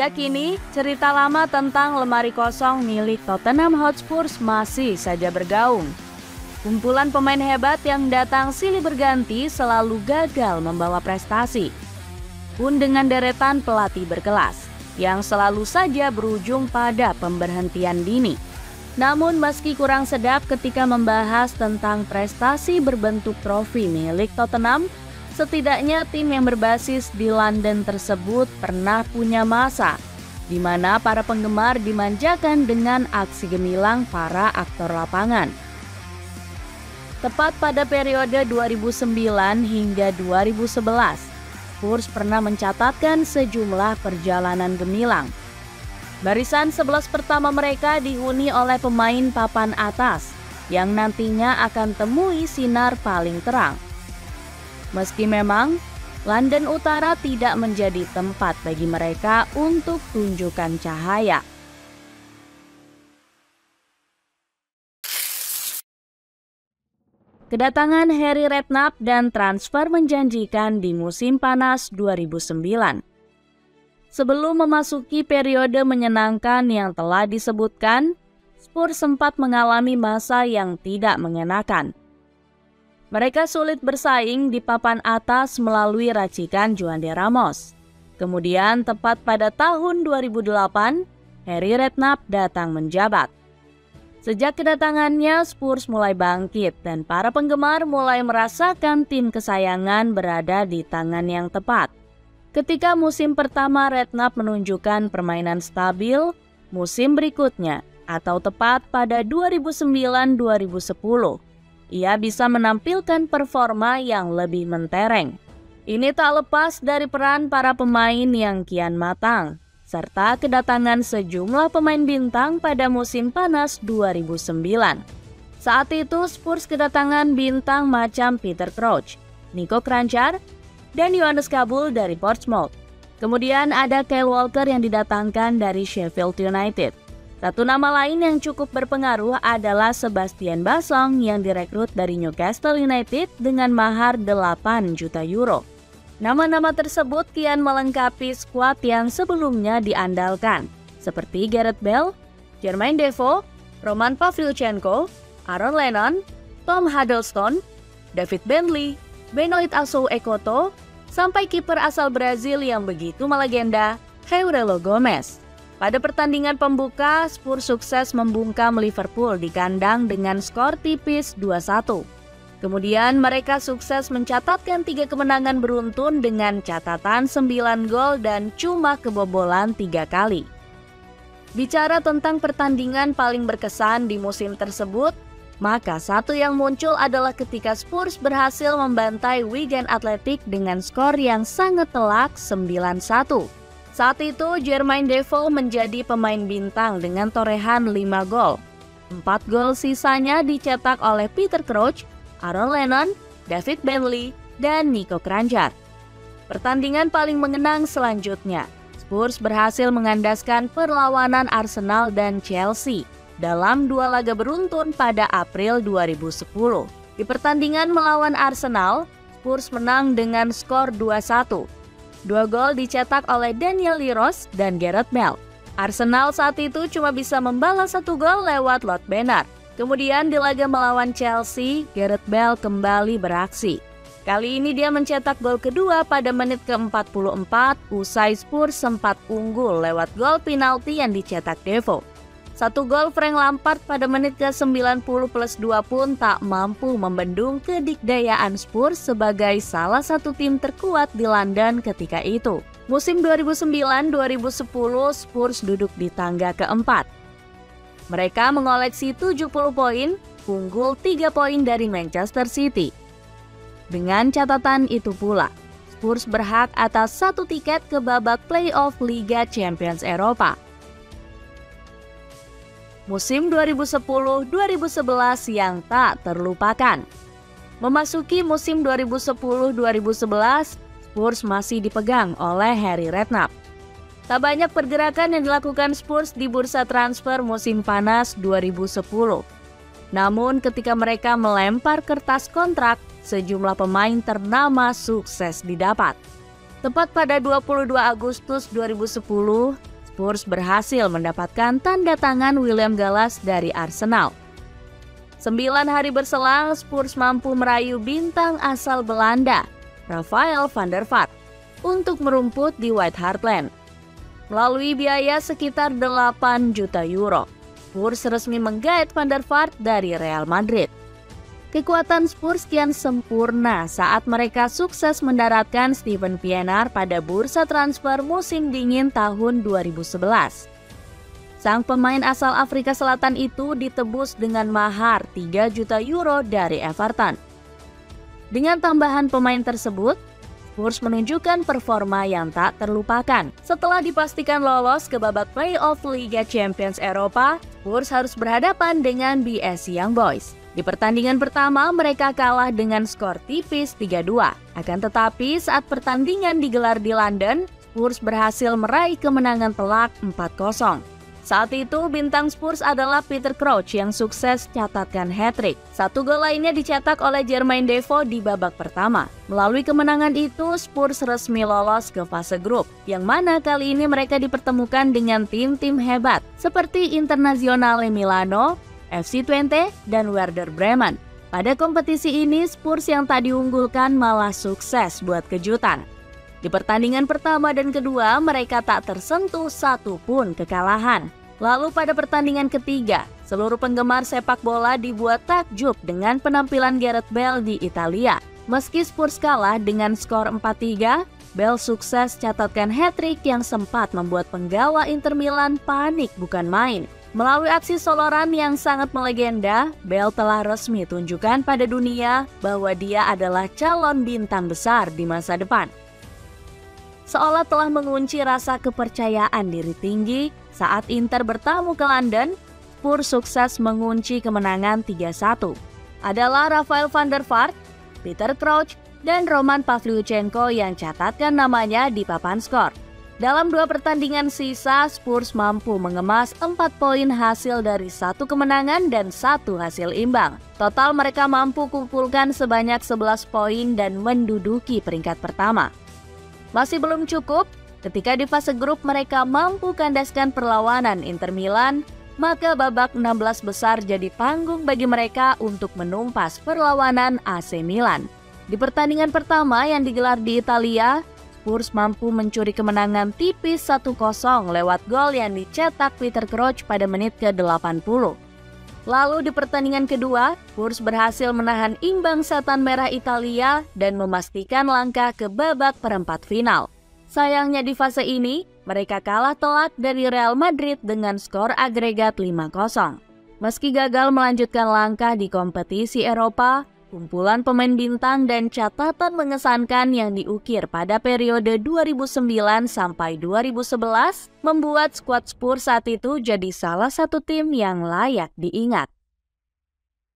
Hingga kini, cerita lama tentang lemari kosong milik Tottenham Hotspur masih saja bergaung. Kumpulan pemain hebat yang datang silih berganti selalu gagal membawa prestasi. Pun dengan deretan pelatih berkelas, yang selalu saja berujung pada pemberhentian dini. Namun meski kurang sedap ketika membahas tentang prestasi berbentuk trofi milik Tottenham, setidaknya tim yang berbasis di London tersebut pernah punya masa di mana para penggemar dimanjakan dengan aksi gemilang para aktor lapangan. Tepat pada periode 2009 hingga 2011, Spurs pernah mencatatkan sejumlah perjalanan gemilang. Barisan 11 pertama mereka dihuni oleh pemain papan atas yang nantinya akan temui sinar paling terang. Meski memang London Utara tidak menjadi tempat bagi mereka untuk tunjukkan cahaya. Kedatangan Harry Redknapp dan transfer menjanjikan di musim panas 2009. Sebelum memasuki periode menyenangkan yang telah disebutkan, Spurs sempat mengalami masa yang tidak mengenakan. Mereka sulit bersaing di papan atas melalui racikan Juan de Ramos. Kemudian tepat pada tahun 2008, Harry Redknapp datang menjabat. Sejak kedatangannya, Spurs mulai bangkit dan para penggemar mulai merasakan tim kesayangan berada di tangan yang tepat. Ketika musim pertama Redknapp menunjukkan permainan stabil, musim berikutnya atau tepat pada 2009-2010, ia bisa menampilkan performa yang lebih mentereng. Ini tak lepas dari peran para pemain yang kian matang, serta kedatangan sejumlah pemain bintang pada musim panas 2009. Saat itu Spurs kedatangan bintang macam Peter Crouch, Niko Kranjčar, dan Yohannes Kaboul dari Portsmouth. Kemudian ada Kyle Walker yang didatangkan dari Sheffield United. Satu nama lain yang cukup berpengaruh adalah Sebastian Basong yang direkrut dari Newcastle United dengan mahar 8 juta euro. Nama-nama tersebut kian melengkapi skuad yang sebelumnya diandalkan, seperti Gareth Bale, Jermaine Defoe, Roman Pavlyuchenko, Aaron Lennon, Tom Huddlestone, David Bentley, Benoit Assou-Ekotto, sampai kiper asal Brazil yang begitu melegenda, Heurelho Gomes. Pada pertandingan pembuka, Spurs sukses membungkam Liverpool di kandang dengan skor tipis 2-1. Kemudian mereka sukses mencatatkan 3 kemenangan beruntun dengan catatan 9 gol dan cuma kebobolan 3 kali. Bicara tentang pertandingan paling berkesan di musim tersebut, maka satu yang muncul adalah ketika Spurs berhasil membantai Wigan Athletic dengan skor yang sangat telak 9-1. Saat itu Jermaine Defoe menjadi pemain bintang dengan torehan 5 gol. 4 gol sisanya dicetak oleh Peter Crouch, Aaron Lennon, David Bentley, dan Niko Kranjčar. Pertandingan paling mengenang selanjutnya, Spurs berhasil mengandaskan perlawanan Arsenal dan Chelsea dalam 2 laga beruntun pada April 2010. Di pertandingan melawan Arsenal, Spurs menang dengan skor 2-1. 2 gol dicetak oleh Daniel Liros dan Gareth Bale. Arsenal saat itu cuma bisa membalas 1 gol lewat Lod Bernard. Kemudian di laga melawan Chelsea, Gareth Bale kembali beraksi. Kali ini dia mencetak gol kedua pada menit ke-44 usai Spurs sempat unggul lewat gol penalti yang dicetak Defoe. 1 gol Frank Lampard pada menit ke-90+2 pun tak mampu membendung kedikdayaan Spurs sebagai salah satu tim terkuat di London ketika itu. Musim 2009-2010 Spurs duduk di tangga keempat. Mereka mengoleksi 70 poin, unggul 3 poin dari Manchester City. Dengan catatan itu pula, Spurs berhak atas 1 tiket ke babak playoff Liga Champions Eropa. Musim 2010-2011 yang tak terlupakan. Memasuki musim 2010-2011, Spurs masih dipegang oleh Harry Redknapp. Tak banyak pergerakan yang dilakukan Spurs di bursa transfer musim panas 2010. Namun ketika mereka melempar kertas kontrak, sejumlah pemain ternama sukses didapat. Tepat pada 22 Agustus 2010, Spurs berhasil mendapatkan tanda tangan William Gallas dari Arsenal. 9 hari berselang, Spurs mampu merayu bintang asal Belanda, Rafael van der Vaart, untuk merumput di White Hart Lane. Melalui biaya sekitar 8 juta euro, Spurs resmi menggait van der Vaart dari Real Madrid. Kekuatan Spurs kian sempurna saat mereka sukses mendaratkan Steven Pienaar pada bursa transfer musim dingin tahun 2011. Sang pemain asal Afrika Selatan itu ditebus dengan mahar 3 juta euro dari Everton. Dengan tambahan pemain tersebut, Spurs menunjukkan performa yang tak terlupakan. Setelah dipastikan lolos ke babak playoff Liga Champions Eropa, Spurs harus berhadapan dengan BSC Young Boys. Di pertandingan pertama, mereka kalah dengan skor tipis 3-2. Akan tetapi, saat pertandingan digelar di London, Spurs berhasil meraih kemenangan telak 4-0. Saat itu, bintang Spurs adalah Peter Crouch yang sukses catatkan hat-trick. 1 gol lainnya dicetak oleh Jermaine Defoe di babak pertama. Melalui kemenangan itu, Spurs resmi lolos ke fase grup, yang mana kali ini mereka dipertemukan dengan tim-tim hebat seperti Internazionale Milano, FC Twente, dan Werder Bremen. Pada kompetisi ini, Spurs yang tak diunggulkan malah sukses buat kejutan. Di pertandingan pertama dan kedua, mereka tak tersentuh satupun kekalahan. Lalu pada pertandingan ketiga, seluruh penggemar sepak bola dibuat takjub dengan penampilan Gareth Bale di Italia. Meski Spurs kalah dengan skor 4-3, Bale sukses catatkan hat-trick yang sempat membuat penggawa Inter Milan panik bukan main. Melalui aksi soloran yang sangat melegenda, Bale telah resmi tunjukkan pada dunia bahwa dia adalah calon bintang besar di masa depan. Seolah telah mengunci rasa kepercayaan diri tinggi saat Inter bertamu ke London, Spurs sukses mengunci kemenangan 3-1. Adalah Rafael van der Vaart, Peter Crouch, dan Roman Pavlyuchenko yang catatkan namanya di papan skor. Dalam 2 pertandingan sisa, Spurs mampu mengemas 4 poin hasil dari 1 kemenangan dan 1 hasil imbang. Total mereka mampu kumpulkan sebanyak 11 poin dan menduduki peringkat pertama. Masih belum cukup, ketika di fase grup mereka mampu kandaskan perlawanan Inter Milan, maka babak 16 besar jadi panggung bagi mereka untuk menumpas perlawanan AC Milan. Di pertandingan pertama yang digelar di Italia, Spurs mampu mencuri kemenangan tipis 1-0 lewat gol yang dicetak Peter Crouch pada menit ke-80. Lalu di pertandingan kedua, Spurs berhasil menahan imbang setan merah Italia dan memastikan langkah ke babak perempat final. Sayangnya di fase ini, mereka kalah telak dari Real Madrid dengan skor agregat 5-0. Meski gagal melanjutkan langkah di kompetisi Eropa, kumpulan pemain bintang dan catatan mengesankan yang diukir pada periode 2009 sampai 2011 membuat skuad Spurs saat itu jadi salah satu tim yang layak diingat.